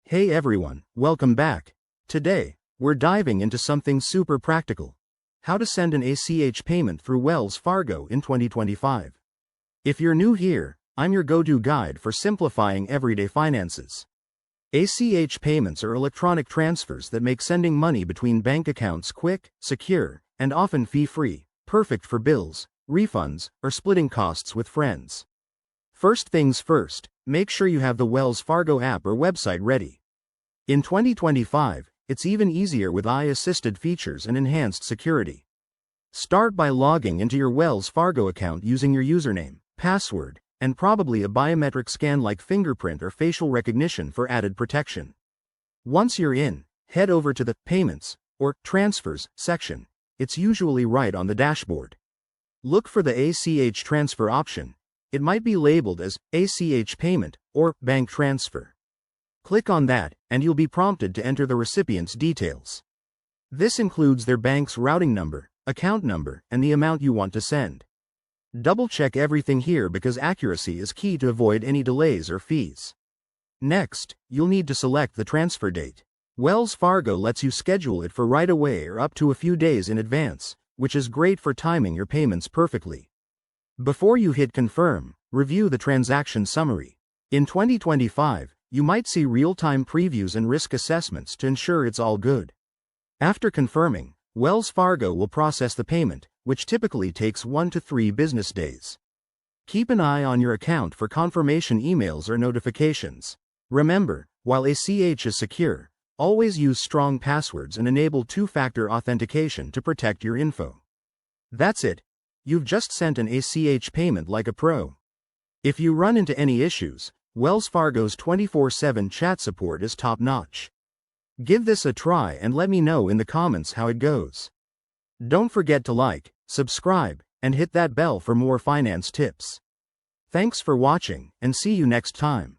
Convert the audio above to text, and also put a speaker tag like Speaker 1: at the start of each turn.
Speaker 1: Hey everyone, welcome back. Today, we're diving into something super practical. How to send an ACH payment through Wells Fargo in 2025. If you're new here, I'm your go-to guide for simplifying everyday finances. ACH payments are electronic transfers that make sending money between bank accounts quick, secure, and often fee-free, perfect for bills, refunds, or splitting costs with friends. First things first, make sure you have the Wells Fargo app or website ready. In 2025, it's even easier with AI-assisted features and enhanced security. Start by logging into your Wells Fargo account using your username, password, and probably a biometric scan like fingerprint or facial recognition for added protection. Once you're in, head over to the Payments or Transfers section. It's usually right on the dashboard. Look for the ACH transfer option. It might be labeled as ACH payment or bank transfer. Click on that, and you'll be prompted to enter the recipient's details. This includes their bank's routing number, account number, and the amount you want to send. Double-check everything here because accuracy is key to avoid any delays or fees. Next, you'll need to select the transfer date. Wells Fargo lets you schedule it for right away or up to a few days in advance, which is great for timing your payments perfectly. Before you hit confirm, review the transaction summary. In 2025, you might see real-time previews and risk assessments to ensure it's all good. After confirming, Wells Fargo will process the payment, which typically takes 1 to 3 business days. Keep an eye on your account for confirmation emails or notifications. Remember, while ACH is secure, always use strong passwords and enable two-factor authentication to protect your info. That's it. You've just sent an ACH payment like a pro. If you run into any issues, Wells Fargo's 24/7 chat support is top-notch. Give this a try and let me know in the comments how it goes. Don't forget to like, subscribe, and hit that bell for more finance tips. Thanks for watching, and see you next time.